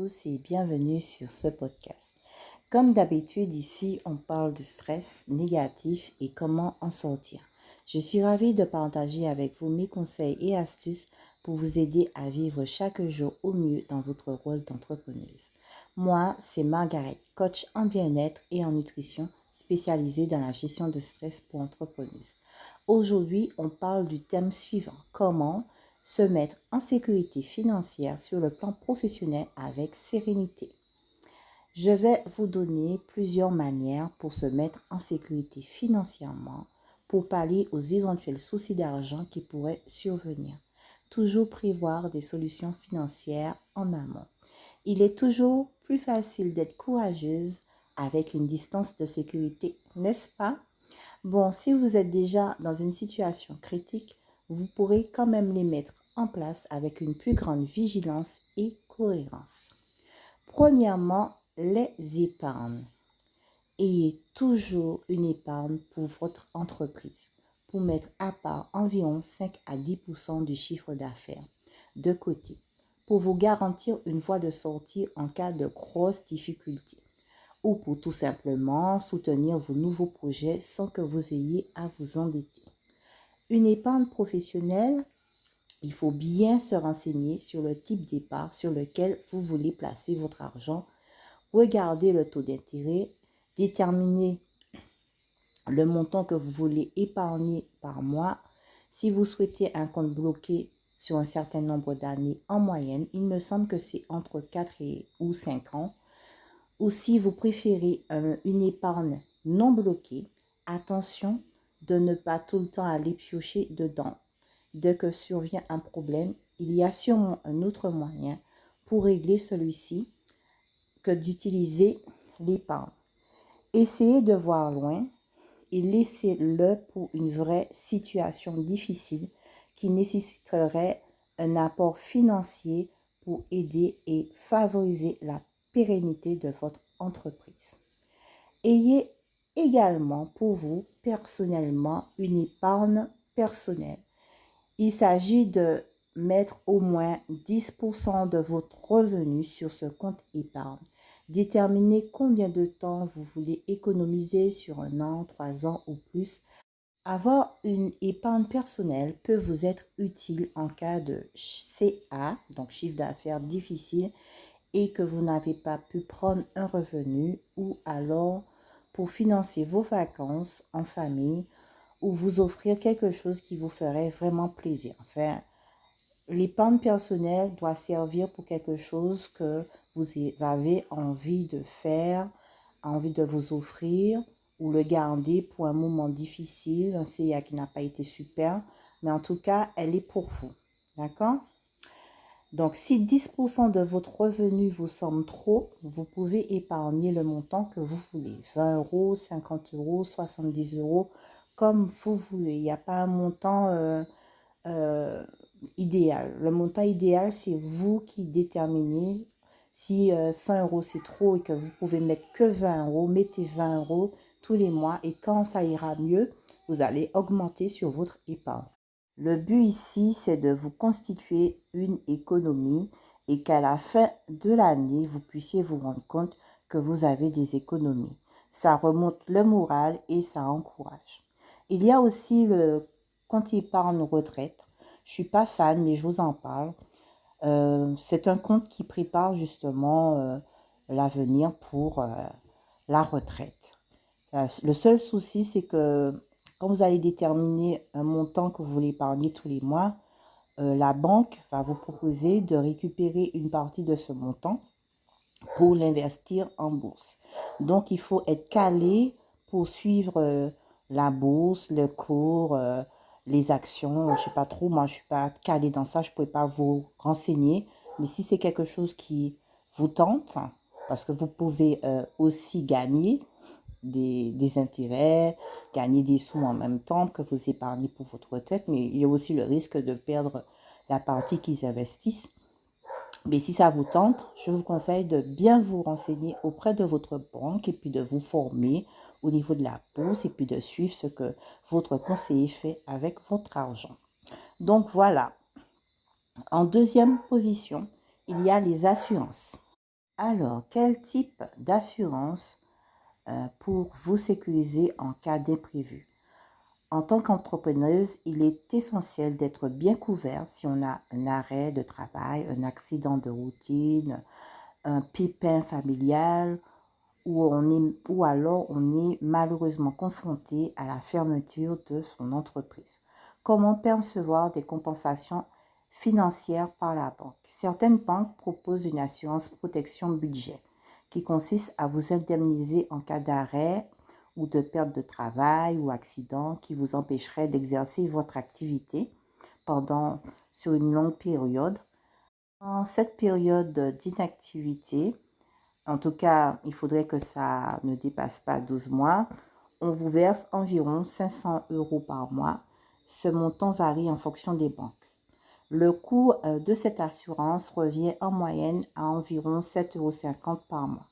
tous et bienvenue sur ce podcast. Comme d'habitude ici, on parle de stress négatif et comment en sortir. Je suis ravie de partager avec vous mes conseils et astuces pour vous aider à vivre chaque jour au mieux dans votre rôle d'entrepreneuse. Moi, c'est Margaret, coach en bien-être et en nutrition spécialisée dans la gestion de stress pour entrepreneuses. Aujourd'hui, on parle du thème suivant, comment se mettre en sécurité financière sur le plan professionnel avec sérénité. Je vais vous donner plusieurs manières pour se mettre en sécurité financièrement, pour pallier aux éventuels soucis d'argent qui pourraient survenir. Toujours prévoir des solutions financières en amont. Il est toujours plus facile d'être courageuse avec une distance de sécurité, n'est-ce pas? Bon, si vous êtes déjà dans une situation critique, vous pourrez quand même les mettre en place avec une plus grande vigilance et cohérence. Premièrement, les épargnes. Ayez toujours une épargne pour votre entreprise, pour mettre à part environ 5 à 10% du chiffre d'affaires de côté, pour vous garantir une voie de sortie en cas de grosses difficultés, ou pour tout simplement soutenir vos nouveaux projets sans que vous ayez à vous endetter. Une épargne professionnelle, il faut bien se renseigner sur le type d'épargne sur lequel vous voulez placer votre argent. Regardez le taux d'intérêt, déterminez le montant que vous voulez épargner par mois. Si vous souhaitez un compte bloqué sur un certain nombre d'années en moyenne, il me semble que c'est entre 4 ou 5 ans. Ou si vous préférez une épargne non bloquée, attention de ne pas tout le temps aller piocher dedans. Dès que survient un problème, il y a sûrement un autre moyen pour régler celui-ci que d'utiliser l'épargne. Essayez de voir loin et laissez-le pour une vraie situation difficile qui nécessiterait un apport financier pour aider et favoriser la pérennité de votre entreprise. Ayez également pour vous personnellement une épargne personnelle. Il s'agit de mettre au moins 10% de votre revenu sur ce compte épargne. Déterminez combien de temps vous voulez économiser sur 1 an, 3 ans ou plus. Avoir une épargne personnelle peut vous être utile en cas de CA, donc chiffre d'affaires difficile, et que vous n'avez pas pu prendre un revenu, ou alors pour financer vos vacances en famille ou vous offrir quelque chose qui vous ferait vraiment plaisir. Enfin, l'épargne personnelle doit servir pour quelque chose que vous avez envie de faire, envie de vous offrir ou le garder pour un moment difficile, un CA qui n'a pas été super, mais en tout cas, elle est pour vous. D'accord? Donc, si 10% de votre revenu vous semble trop, vous pouvez épargner le montant que vous voulez. 20 euros, 50 euros, 70 euros, comme vous voulez. Il n'y a pas un montant idéal. Le montant idéal, c'est vous qui déterminez. Si 100 euros c'est trop et que vous pouvez mettre que 20 euros, mettez 20 euros tous les mois et quand ça ira mieux, vous allez augmenter sur votre épargne. Le but ici, c'est de vous constituer une économie et qu'à la fin de l'année, vous puissiez vous rendre compte que vous avez des économies. Ça remonte le moral et ça encourage. Il y a aussi le compte épargne retraite. Je ne suis pas fan, mais je vous en parle. C'est un compte qui prépare justement l'avenir pour la retraite. Le seul souci, c'est que quand vous allez déterminer un montant que vous voulez épargner tous les mois, la banque va vous proposer de récupérer une partie de ce montant pour l'investir en bourse. Donc, il faut être calé pour suivre la bourse, le cours, les actions. Je ne sais pas trop, moi je ne suis pas calée dans ça, je ne pourrais pas vous renseigner. Mais si c'est quelque chose qui vous tente, parce que vous pouvez aussi gagner des intérêts, gagner des sous en même temps que vous épargnez pour votre retraite, mais il y a aussi le risque de perdre la partie qu'ils investissent. Mais si ça vous tente, je vous conseille de bien vous renseigner auprès de votre banque et puis de vous former au niveau de la bourse et puis de suivre ce que votre conseiller fait avec votre argent. Donc voilà. En deuxième position, il y a les assurances. Alors, quel type d'assurance pour vous sécuriser en cas d'imprévu? En tant qu'entrepreneuse, il est essentiel d'être bien couvert si on a un arrêt de travail, un accident de routine, un pépin familial ou alors on est malheureusement confronté à la fermeture de son entreprise. Comment percevoir des compensations financières par la banque? Certaines banques proposent une assurance protection budget qui consiste à vous indemniser en cas d'arrêt ou de perte de travail ou accident qui vous empêcherait d'exercer votre activité pendant sur une longue période. En cette période d'inactivité, en tout cas, il faudrait que ça ne dépasse pas 12 mois. On vous verse environ 500 euros par mois. Ce montant varie en fonction des banques. Le coût de cette assurance revient en moyenne à environ 7,50 € par mois.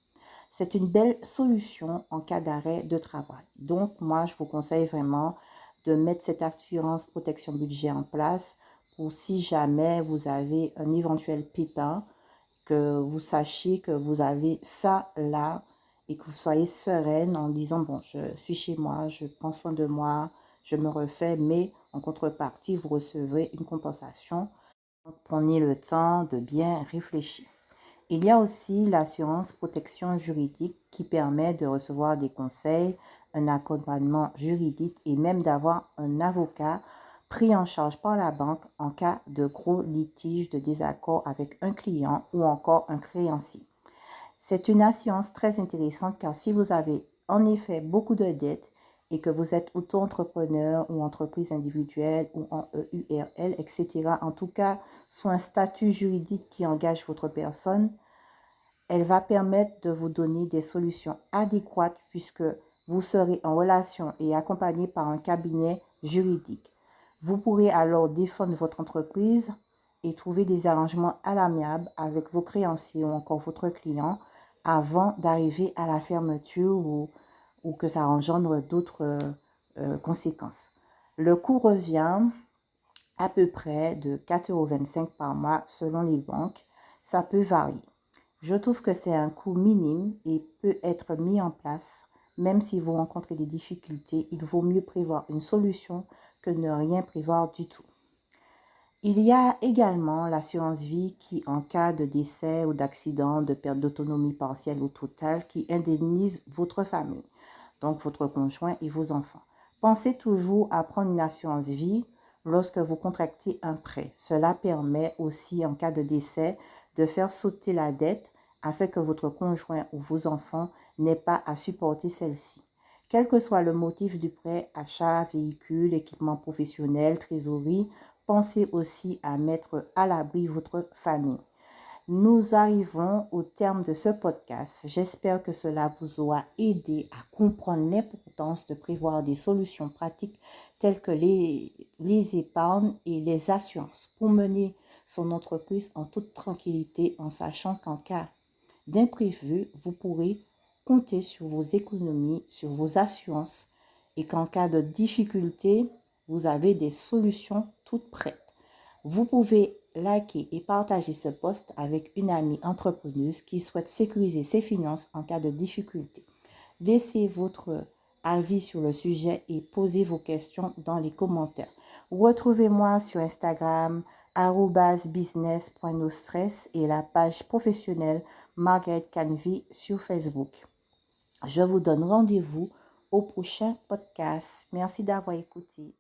C'est une belle solution en cas d'arrêt de travail. Donc, moi, je vous conseille vraiment de mettre cette assurance protection budget en place pour si jamais vous avez un éventuel pépin, que vous sachiez que vous avez ça là et que vous soyez sereine en disant, bon, je suis chez moi, je prends soin de moi, je me refais, mais en contrepartie, vous recevrez une compensation. Donc, prenez le temps de bien réfléchir. Il y a aussi l'assurance protection juridique qui permet de recevoir des conseils, un accompagnement juridique et même d'avoir un avocat pris en charge par la banque en cas de gros litiges de désaccord avec un client ou encore un créancier. C'est une assurance très intéressante car si vous avez en effet beaucoup de dettes et que vous êtes auto-entrepreneur ou entreprise individuelle ou en EURL, etc., en tout cas, soit un statut juridique qui engage votre personne, elle va permettre de vous donner des solutions adéquates puisque vous serez en relation et accompagné par un cabinet juridique. Vous pourrez alors défendre votre entreprise et trouver des arrangements à l'amiable avec vos créanciers ou encore votre client avant d'arriver à la fermeture ou que ça engendre d'autres conséquences. Le coût revient à peu près de 4,25 € par mois selon les banques. Ça peut varier. Je trouve que c'est un coût minime et peut être mis en place. Même si vous rencontrez des difficultés, il vaut mieux prévoir une solution que ne rien prévoir du tout. Il y a également l'assurance vie qui, en cas de décès ou d'accident, de perte d'autonomie partielle ou totale, qui indemnise votre famille, donc votre conjoint et vos enfants. Pensez toujours à prendre une assurance vie lorsque vous contractez un prêt. Cela permet aussi, en cas de décès, de faire sauter la dette afin que votre conjoint ou vos enfants n'aient pas à supporter celle-ci. Quel que soit le motif du prêt, achat, véhicule, équipement professionnel, trésorerie, pensez aussi à mettre à l'abri votre famille. Nous arrivons au terme de ce podcast. J'espère que cela vous aura aidé à comprendre l'importance de prévoir des solutions pratiques telles que les épargnes et les assurances pour mener son entreprise en toute tranquillité en sachant qu'en cas d'imprévu, vous pourrez compter sur vos économies, sur vos assurances et qu'en cas de difficulté, vous avez des solutions toutes prêtes. Vous pouvez liker et partager ce post avec une amie entrepreneuse qui souhaite sécuriser ses finances en cas de difficulté. Laissez votre avis sur le sujet et posez vos questions dans les commentaires. Retrouvez-moi sur Instagram @business.nostress et la page professionnelle Margaret Canvey sur Facebook. Je vous donne rendez-vous au prochain podcast. Merci d'avoir écouté.